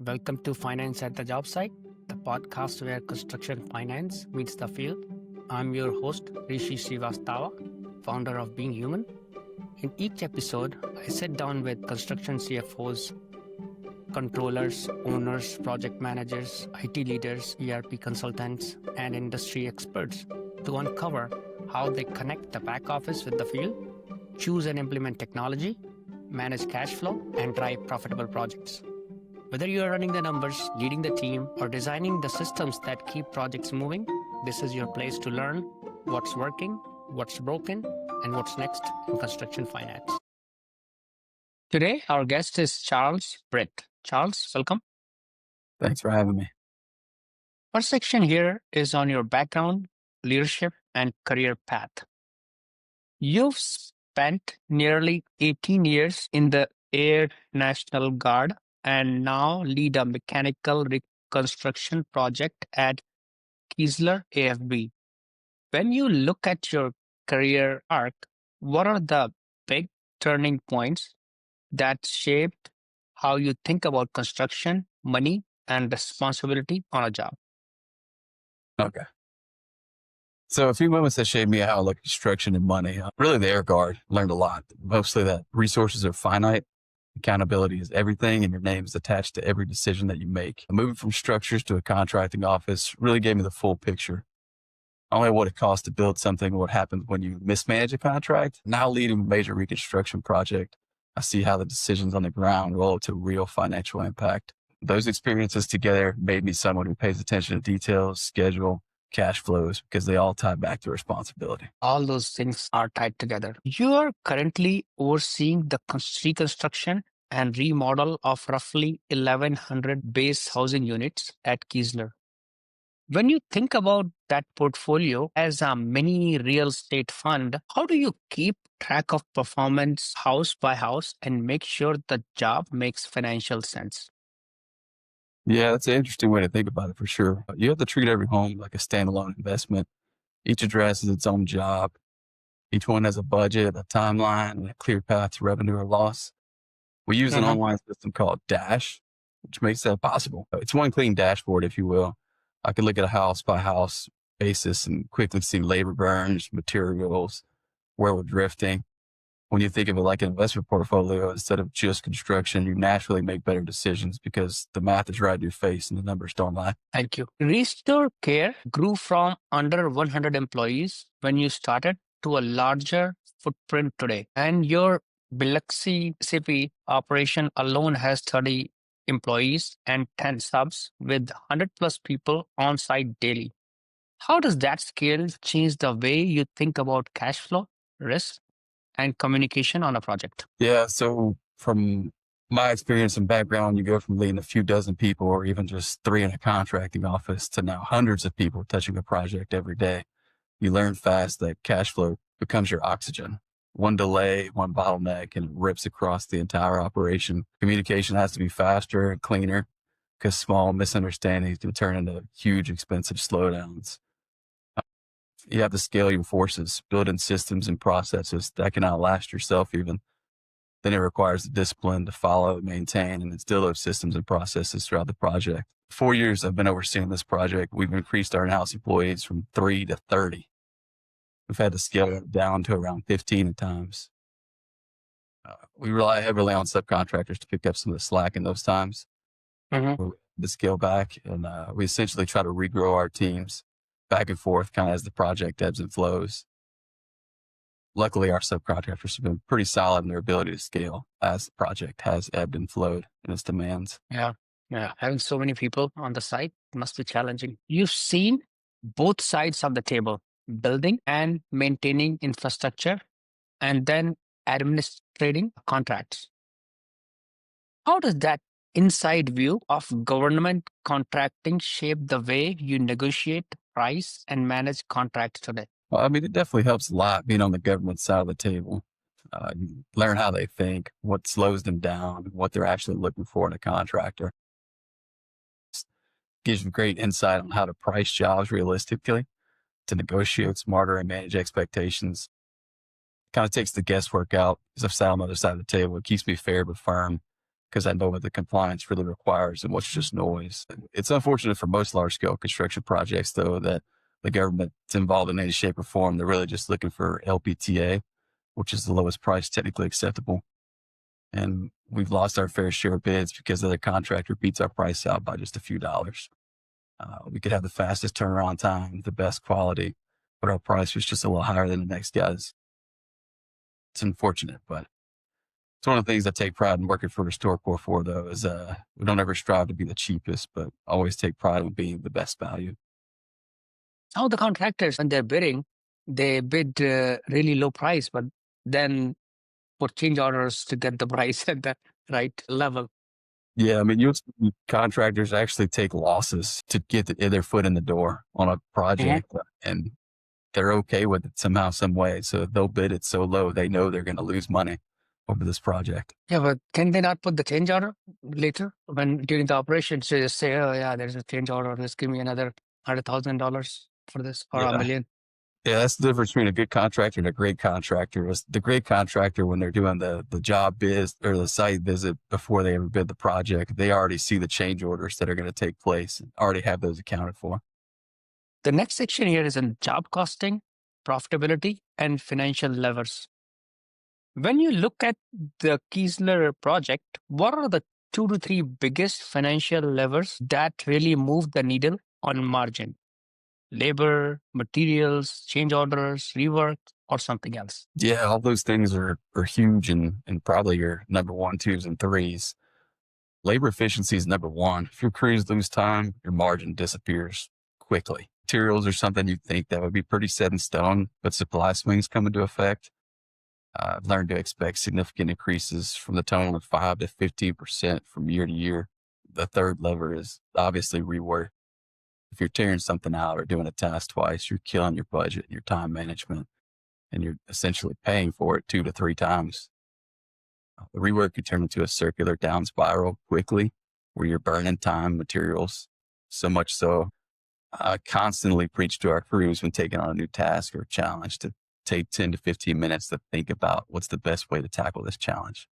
Welcome to Finance at the Jobsite, the podcast where construction finance meets the field. I'm your host, Rishi Srivastava, founder of Being Human. In each episode, I sit down with construction CFOs, controllers, owners, project managers, IT leaders, ERP consultants, and industry experts to uncover how they connect the back office with the field, choose and implement technology, manage cash flow, and drive profitable projects. Whether you are running the numbers, leading the team, or designing the systems that keep projects moving, this is your place to learn what's working, what's broken, and what's next in construction finance. Today, our guest is Charles Britt. Charles, welcome. Thanks for having me. First section here is on your background, leadership, and career path. You've spent nearly 18 years in the Air National Guard and now lead a mechanical reconstruction project at Keesler AFB. When you look at your career arc, what are the big turning points that shaped how you think about construction, money, and responsibility on a job? Okay. So a few moments that shaped me how I look at construction and money. Really the Air Guard, learned a lot. Mostly that resources are finite. Accountability is everything, and your name is attached to every decision that you make. Moving from structures to a contracting office really gave me the full picture. Not only what it costs to build something, what happens when you mismanage a contract. Now leading a major reconstruction project, I see how the decisions on the ground roll to real financial impact. Those experiences together made me someone who pays attention to details, schedule, cash flows, because they all tie back to responsibility. All those things are tied together. You are currently overseeing the reconstruction and remodel of roughly 1,100 base housing units at Keesler. When you think about that portfolio as a mini real estate fund, how do you keep track of performance house by house and make sure the job makes financial sense? Yeah, that's an interesting way to think about it for sure. You have to treat every home like a standalone investment. Each address is its own job. Each one has a budget, a timeline, and a clear path to revenue or loss. We use an online system called Dash, which makes that possible. It's one clean dashboard, if you will. I can look at a house by house basis and quickly see labor burns, materials, where we're drifting. When you think of it like an investment portfolio, instead of just construction, you naturally make better decisions because the math is right in your face and the numbers don't lie. Thank you. Restore Care grew from under 100 employees when you started to a larger footprint today. And your Biloxi City operation alone has 30 employees and 10 subs with 100 plus people on site daily. How does that scale change the way you think about cash flow, risk, and communication on a project? Yeah. So from my experience and background, you go from leading a few dozen people or even just 3 in a contracting office to now hundreds of people touching a project every day. You learn fast that cash flow becomes your oxygen. One delay, one bottleneck, and it rips across the entire operation. Communication has to be faster and cleaner because small misunderstandings can turn into huge, expensive slowdowns. You have to scale your forces, build in systems and processes that can outlast yourself even. Then it requires the discipline to follow, maintain, and instill those systems and processes throughout the project. 4 years I've been overseeing this project. We've increased our in-house employees from 3 to 30. We've had to scale it down to around 15 at times. We rely heavily on subcontractors to pick up some of the slack in those times. To scale back, and we essentially try to regrow our teams back and forth kind of as the project ebbs and flows. Luckily, our subcontractors have been pretty solid in their ability to scale as the project has ebbed and flowed in its demands. Yeah. Having so many people on the site must be challenging. You've seen both sides of the table, building and maintaining infrastructure, and then administrating contracts. How does that inside view of government contracting shape the way you negotiate price and manage contracts today? Well, I mean, it definitely helps a lot being on the government side of the table. You learn how they think, what slows them down, what they're actually looking for in a contractor. Gives you great insight on how to price jobs realistically, to negotiate smarter and manage expectations. Kind of takes the guesswork out because I've sat on the other side of the table. It keeps me fair but firm. because I know what the compliance really requires and what's just noise. It's unfortunate for most large scale construction projects, though, that the government's involved in any shape or form. They're really just looking for LPTA, which is the lowest price technically acceptable. And we've lost our fair share of bids because the other contractor beats our price out by just a few dollars. We could have the fastest turnaround time, the best quality, but our price was just a little higher than the next guy's. It's unfortunate, but it's one of the things I take pride in working for RestoreCore for, though, is we don't ever strive to be the cheapest, but always take pride in being the best value. How the contractors, when they're bidding, they bid really low price, but then put change orders to get the price at the right level. Yeah, I mean, you'll see contractors actually take losses to get their foot in the door on a project, and they're okay with it somehow, some way. So they'll bid it so low, they know they're going to lose money over this project. Yeah, but can they not put the change order later when during the operation? So just say, oh yeah, there's a change order. Just give me another $100,000 for this or Yeah. $1 million. Yeah, that's the difference between a good contractor and a great contractor. Was the great contractor, when they're doing the job biz or the site visit before they ever bid the project, they already see the change orders that are going to take place and already have those accounted for. The next section here is on job costing, profitability, and financial levers. When you look at the Keesler project, what are the 2 to 3 biggest financial levers that really move the needle on margin? Labor, materials, change orders, rework, or something else? Yeah, all those things are huge and probably your number 1, 2s, and 3s. Labor efficiency is number 1. If your crews lose time, your margin disappears quickly. Materials are something you'd think that would be pretty set in stone, but supply swings come into effect. I've learned to expect significant increases from the tone of 5 to 15% from year to year. The third lever is obviously rework. If you're tearing something out or doing a task twice, you're killing your budget, your time management, and you're essentially paying for it 2 to 3 times. The rework could turn into a circular down spiral quickly where you're burning time, materials, so much so I constantly preach to our crews when taking on a new task or challenge to take 10 to 15 minutes to think about what's the best way to tackle this challenge.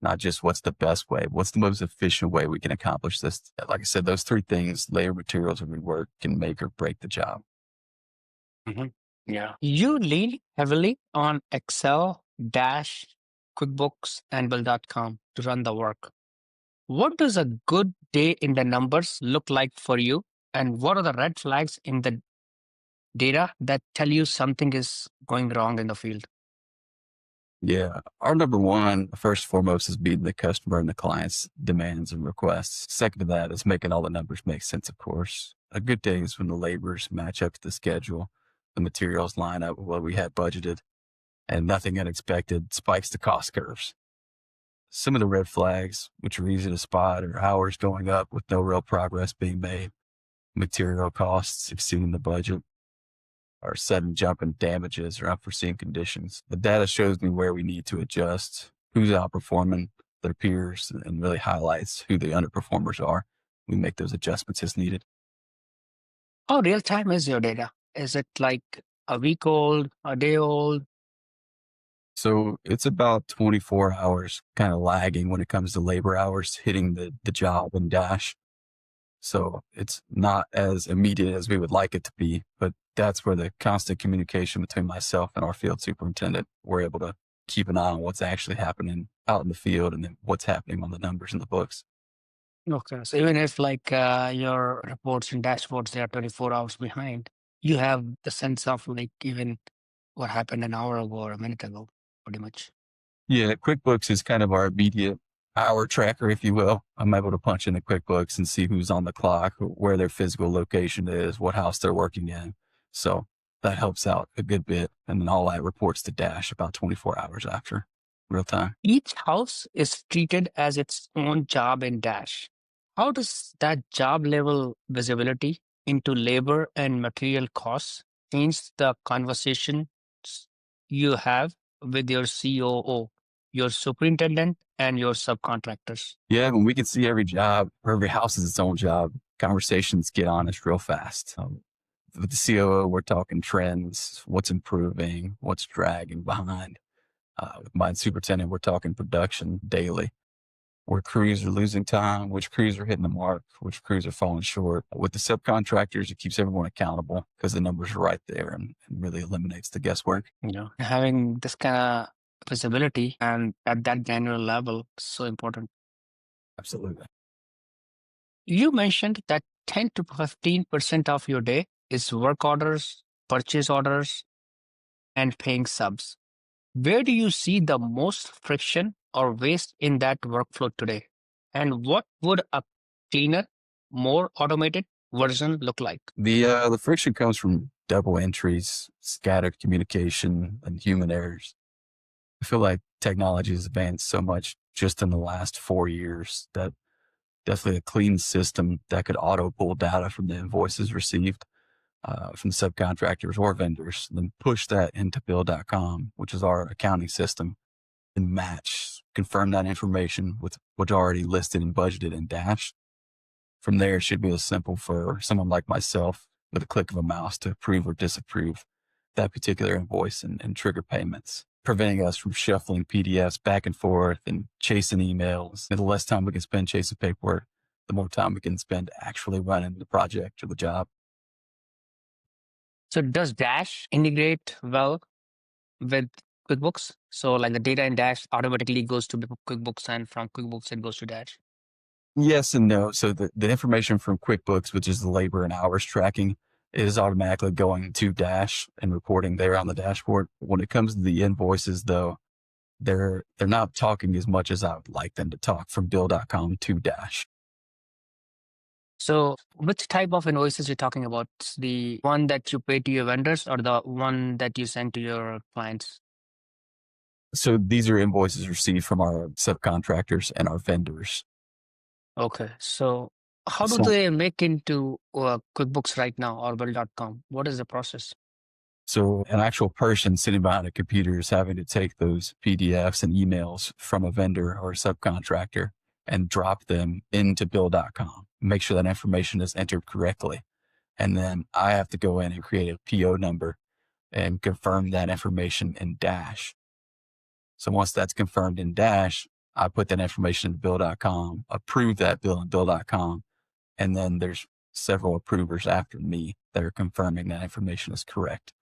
Not just what's the best way, what's the most efficient way we can accomplish this. Like I said, those 3 things, labor, materials, and rework, can make or break the job. Yeah. You lean heavily on Excel, Dash, QuickBooks, Anvil.com to run the work. What does a good day in the numbers look like for you? And what are the red flags in the data that tell you something is going wrong in the field? Yeah. Our number 1, first and foremost, is meeting the customer and the client's demands and requests. Second to that is making all the numbers make sense, of course. A good day is when the labors match up to the schedule, the materials line up with what we had budgeted, and nothing unexpected spikes the cost curves. Some of the red flags, which are easy to spot, are hours going up with no real progress being made, material costs exceeding the budget, or sudden jump in damages or unforeseen conditions. The data shows me where we need to adjust, who's outperforming their peers, and really highlights who the underperformers are. We make those adjustments as needed. How real time is your data? Is it like a week old, a day old? So it's about 24 hours kind of lagging when it comes to labor hours hitting the job in Dash. So it's not as immediate as we would like it to be, but that's where the constant communication between myself and our field superintendent, we're able to keep an eye on what's actually happening out in the field and then what's happening on the numbers in the books. Okay. So even if like your reports and dashboards, they are 24 hours behind, you have the sense of like even what happened an hour ago or a minute ago, pretty much. Yeah, QuickBooks is kind of our immediate hour tracker, if you will. I'm able to punch into QuickBooks and see who's on the clock, where their physical location is, what house they're working in. So that helps out a good bit. And then all that reports to Dash about 24 hours after, real time. Each house is treated as its own job in Dash. How does that job level visibility into labor and material costs change the conversations you have with your COO, your superintendent, and your subcontractors? Yeah, when we can see every job, or every house is its own job, conversations get honest real fast. With the COO, we're talking trends, what's improving, what's dragging behind. With my superintendent, we're talking production daily. where crews are losing time, which crews are hitting the mark, which crews are falling short. With the subcontractors, it keeps everyone accountable because the numbers are right there and really eliminates the guesswork. Having this kind of visibility and at that granular level is so important. Absolutely. You mentioned that 10 to 15% of your day is work orders, purchase orders, and paying subs. Where do you see the most friction or waste in that workflow today? And what would a cleaner, more automated version look like? The friction comes from double entries, scattered communication, and human errors. I feel like technology has advanced so much just in the last 4 years that definitely a clean system that could auto pull data from the invoices received from the subcontractors or vendors, and then push that into bill.com, which is our accounting system, and match, confirm that information with what's already listed and budgeted in Dash. From there, it should be as simple for someone like myself with a click of a mouse to approve or disapprove that particular invoice and trigger payments, preventing us from shuffling PDFs back and forth and chasing emails. And the less time we can spend chasing paperwork, the more time we can spend actually running the project or the job. So does Dash integrate well with QuickBooks? So like the data in Dash automatically goes to QuickBooks, and from QuickBooks it goes to Dash? Yes and no. So the information from QuickBooks, which is the labor and hours tracking, is automatically going to Dash and reporting there on the dashboard. When it comes to the invoices, though, they're not talking as much as I would like them to talk from bill.com to Dash. So which type of invoices you're talking about? The one that you pay to your vendors or the one that you send to your clients? So these are invoices received from our subcontractors and our vendors. Okay. So how do So- they make into QuickBooks right now or bill.com? What is the process? So an actual person sitting behind a computer is having to take those PDFs and emails from a vendor or a subcontractor and drop them into bill.com, make sure that information is entered correctly. And then I have to go in and create a PO number and confirm that information in Dash. So once that's confirmed in Dash, I put that information in bill.com, approve that bill in bill.com, and then there's several approvers after me that are confirming that information is correct.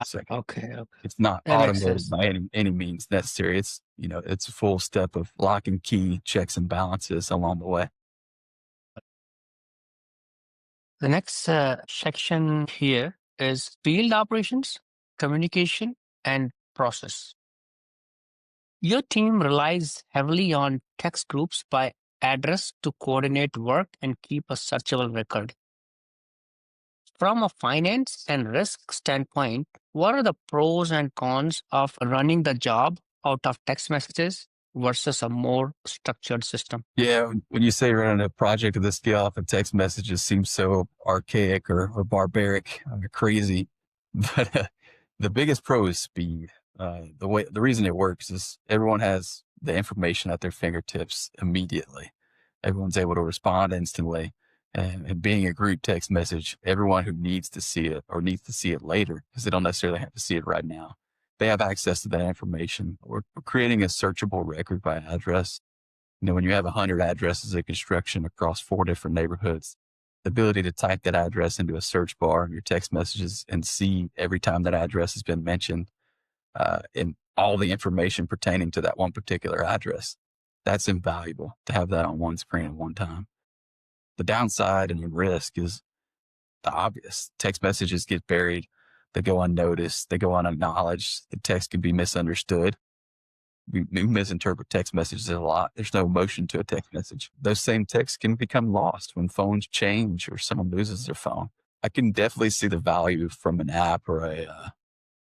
So Okay. it's not That makes automated sense. by any means necessary. It's, it's a full step of lock and key checks and balances along the way. The next section here is field operations, communication, and process. Your team relies heavily on text groups by address to coordinate work and keep a searchable record. From a finance and risk standpoint, what are the pros and cons of running the job out of text messages versus a more structured system? Yeah, when you say running a project of this scale off of text messages seems so archaic or barbaric or crazy, but the biggest pro is speed. The reason it works is everyone has the information at their fingertips immediately. Everyone's able to respond instantly. And being a group text message, everyone who needs to see it or needs to see it later, because they don't necessarily have to see it right now, they have access to that information. We're creating a searchable record by address. When you have 100 addresses of construction across 4 different neighborhoods, the ability to type that address into a search bar in your text messages and see every time that address has been mentioned and all the information pertaining to that one particular address, that's invaluable to have that on one screen at one time. The downside and the risk is the obvious. Text messages get buried. They go unnoticed. They go unacknowledged. The text can be misunderstood. We misinterpret text messages a lot. There's no emotion to a text message. Those same texts can become lost when phones change or someone loses their phone. I can definitely see the value from an app or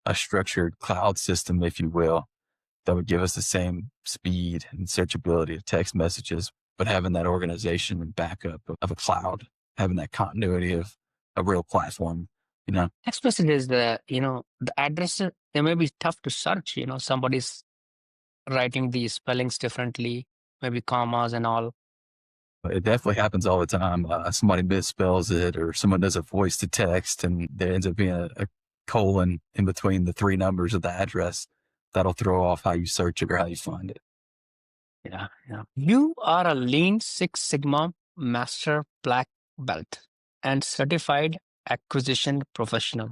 a structured cloud system, if you will, that would give us the same speed and searchability of text messages, but having that organization and backup of a cloud, having that continuity of a real platform, Text messages, the addresses, they may be tough to search. Somebody's writing the spellings differently, maybe commas and all. It definitely happens all the time. Somebody misspells it or someone does a voice to text and there ends up being a colon in between the 3 numbers of the address. That'll throw off how you search it or how you find it. Yeah, yeah. You are a Lean Six Sigma Master Black Belt and certified acquisition professional.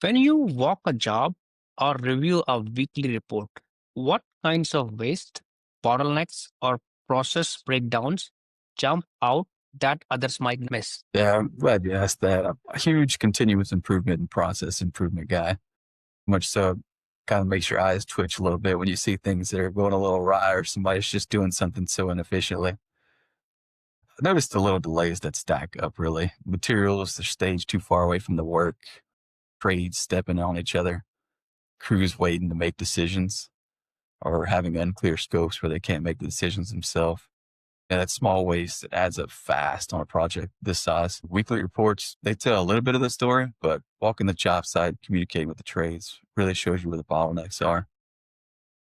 When you walk a job or review a weekly report, what kinds of waste, bottlenecks, or process breakdowns jump out that others might miss? Yeah, I'm glad you asked that. I'm a huge continuous improvement and process improvement guy. Much so, kind of makes your eyes twitch a little bit when you see things that are going a little awry or somebody's just doing something so inefficiently. I noticed the little delays that stack up really. Materials are staged too far away from the work, trades stepping on each other, crews waiting to make decisions, or having unclear scopes where they can't make the decisions themselves. And that small waste that adds up fast on a project this size. Weekly reports, they tell a little bit of the story, but walking the job site, communicating with the trades really shows you where the bottlenecks are.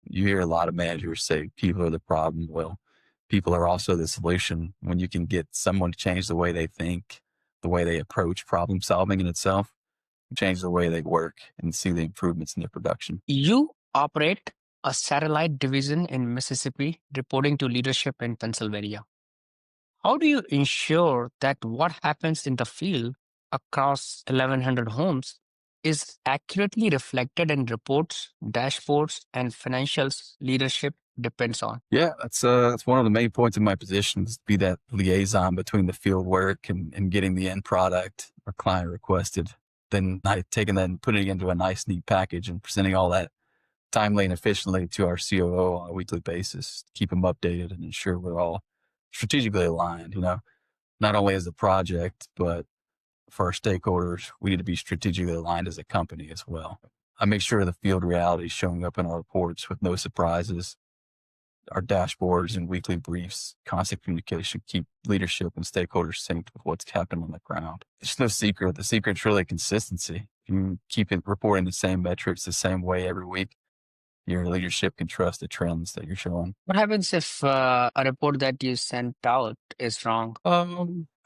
You hear a lot of managers say people are the problem. Well, people are also the solution. When you can get someone to change the way they think, the way they approach problem solving in itself, change the way they work and see the improvements in their production. You operate a satellite division in Mississippi, reporting to leadership in Pennsylvania. How do you ensure that what happens in the field across 1,100 homes is accurately reflected in reports, dashboards, and financials leadership depends on? Yeah, that's one of the main points of my position is to be that liaison between the field work and getting the end product our client requested. Then taking that and putting it into a nice, neat package and presenting all that timely and efficiently to our COO on a weekly basis, keep them updated and ensure we're all strategically aligned, not only as a project, but for our stakeholders, we need to be strategically aligned as a company as well. I make sure the field reality is showing up in our reports with no surprises. Our dashboards and weekly briefs, constant communication, keep leadership and stakeholders synced with what's happening on the ground. It's no secret. The secret's really consistency. If you keep it reporting the same metrics the same way every week, your leadership can trust the trends that you're showing. What happens if a report that you sent out is wrong? I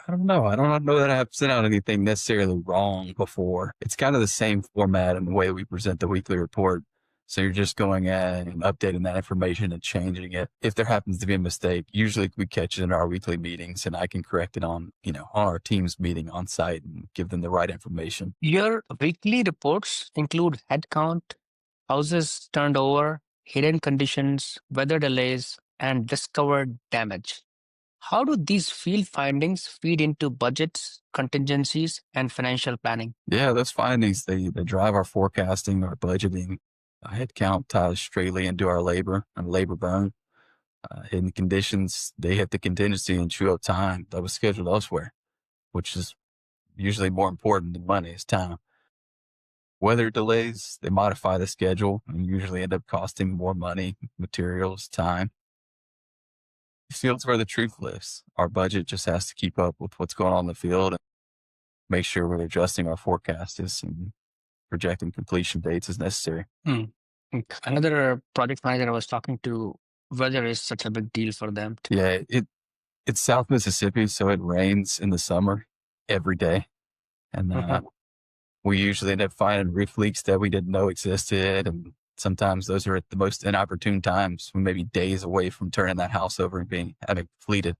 don't know. I don't know that I have sent out anything necessarily wrong before. It's kind of the same format and the way we present the weekly report. So you're just going in and updating that information and changing it. If there happens to be a mistake, usually we catch it in our weekly meetings and I can correct it on our team's meeting on site and give them the right information. Your weekly reports include headcount, houses turned over, hidden conditions, weather delays, and discovered damage. How do these field findings feed into budgets, contingencies, and financial planning? Yeah, those findings, they drive our forecasting, our budgeting. Headcount ties straightly into our labor and labor burn. Hidden conditions, they hit the contingency and chew up time that was scheduled elsewhere, which is usually more important than money is time. Weather delays, they modify the schedule and usually end up costing more money, materials, time. The field's where the truth lives. Our budget just has to keep up with what's going on in the field and make sure we're adjusting our forecasts and projecting completion dates as necessary. Another project manager I was talking to, weather is such a big deal for them. Yeah, it's South Mississippi, so it rains in the summer every day. And we usually end up finding roof leaks that we didn't know existed. And sometimes those are at the most inopportune times. We may be days away from turning that house over and having completed.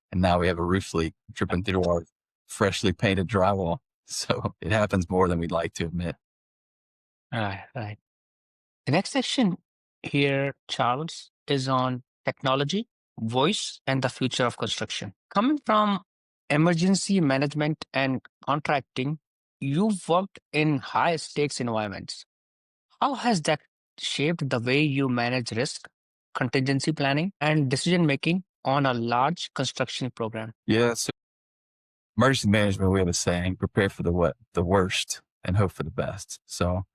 And now we have a roof leak dripping through our freshly painted drywall. So it happens more than we'd like to admit. Right. The next section here, Charles, is on technology, voice, and the future of construction. Coming from emergency management and contracting, you've worked in high stakes environments. How has that shaped the way you manage risk, contingency planning, and decision making on a large construction program? Yeah. So emergency management, we have a saying, prepare for the worst and hope for the best. So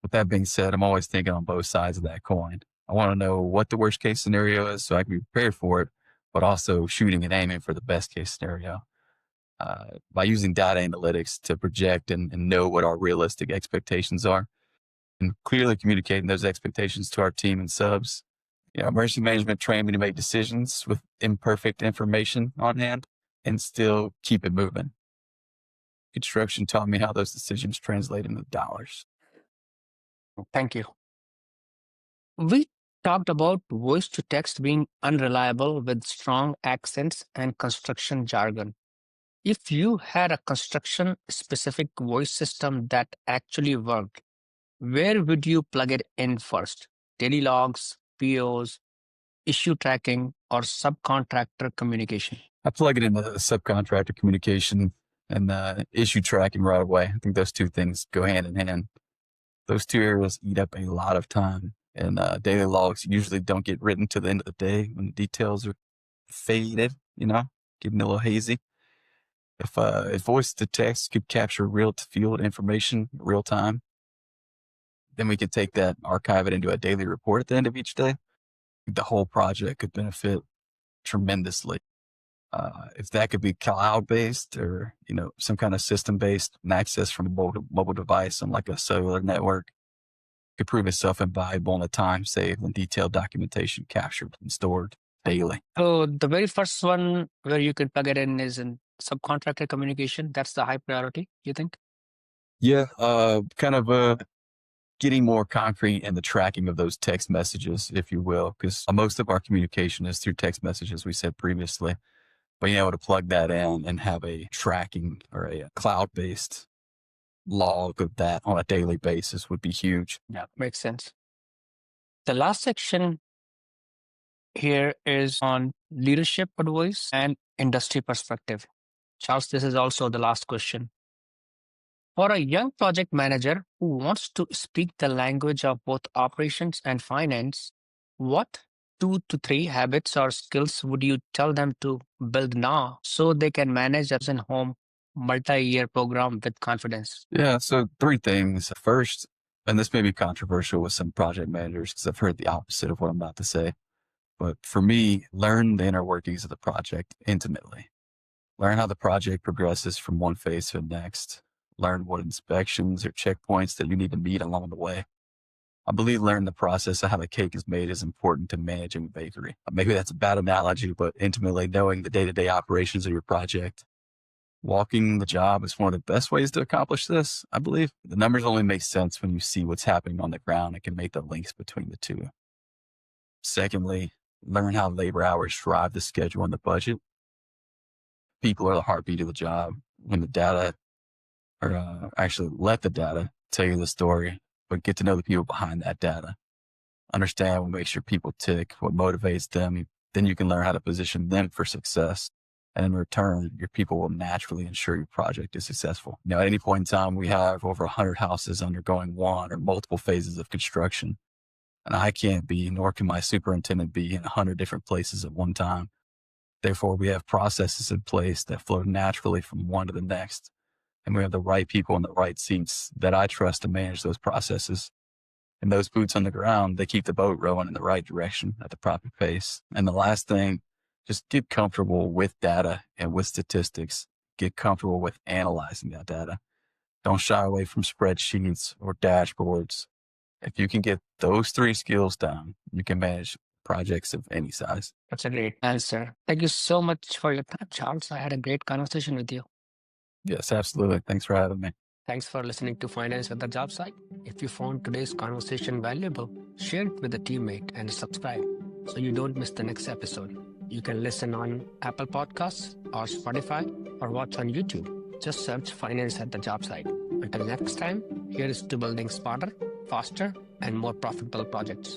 with that being said, I'm always thinking on both sides of that coin. I want to know what the worst case scenario is so I can be prepared for it, but also shooting and aiming for the best case scenario. By using data analytics to project and know what our realistic expectations are and clearly communicating those expectations to our team and subs. Emergency management trained me to make decisions with imperfect information on hand and still keep it moving. Construction taught me how those decisions translate into dollars. Thank you. We Talked about voice to text being unreliable with strong accents and construction jargon. If you had a construction specific voice system that actually worked, where would you plug it in first? Daily logs, POs, issue tracking, or subcontractor communication? I plug it into the subcontractor communication and issue tracking right away. I think those two things go hand in hand. Those two areas eat up a lot of time, and daily logs usually don't get written to the end of the day when the details are faded, getting a little hazy. If voice to text could capture real field information real time, then we could take that, archive it into a daily report at the end of each day. The whole project could benefit tremendously. If that could be cloud-based or, some kind of system-based and access from a mobile device on like a cellular network, could prove itself invaluable in the time saved and detailed documentation captured and stored daily. So the very first one where you can plug it in is in subcontractor communication. That's the high priority, you think? Yeah, kind of getting more concrete in the tracking of those text messages, if you will, because most of our communication is through text messages, we said previously. But being able to plug that in and have a tracking or a cloud-based log of that on a daily basis would be huge. Yeah, makes sense. The last section here is on leadership advice and industry perspective. Charles, this is also the last question. For a young project manager who wants to speak the language of both operations and finance, what 2 to 3 habits or skills would you tell them to build now so they can manage a home multi-year program with confidence? Yeah, so 3 things. First, and this may be controversial with some project managers because I've heard the opposite of what I'm about to say. But for me, learn the inner workings of the project intimately. Learn how the project progresses from one phase to the next. Learn what inspections or checkpoints that you need to meet along the way. I believe learning the process of how the cake is made is important to managing a bakery. Maybe that's a bad analogy, but intimately knowing the day-to-day operations of your project. Walking the job is one of the best ways to accomplish this, I believe. The numbers only make sense when you see what's happening on the ground and can make the links between the two. Secondly, learn how labor hours drive the schedule and the budget. People are the heartbeat of the job. When the data, or actually let the data tell you the story, but get to know the people behind that data. Understand what makes your people tick, what motivates them. Then you can learn how to position them for success. And in return, your people will naturally ensure your project is successful. At any point in time, we have over 100 houses undergoing one or multiple phases of construction. And I can't be, nor can my superintendent be, in 100 different places at one time. Therefore, we have processes in place that flow naturally from one to the next. And we have the right people in the right seats that I trust to manage those processes. And those boots on the ground, they keep the boat rowing in the right direction at the proper pace. And the last thing, just get comfortable with data and with statistics. Get comfortable with analyzing that data. Don't shy away from spreadsheets or dashboards. If you can get those 3 skills down, you can manage projects of any size. That's a great answer. Thank you so much for your time, Charles. I had a great conversation with you. Yes, absolutely. Thanks for having me. Thanks for listening to Finance at the Job Site. If you found today's conversation valuable, share it with a teammate and subscribe so you don't miss the next episode. You can listen on Apple Podcasts or Spotify or watch on YouTube. Just search Finance at the Job Site. Until next time, here is to building smarter, faster, and more profitable projects.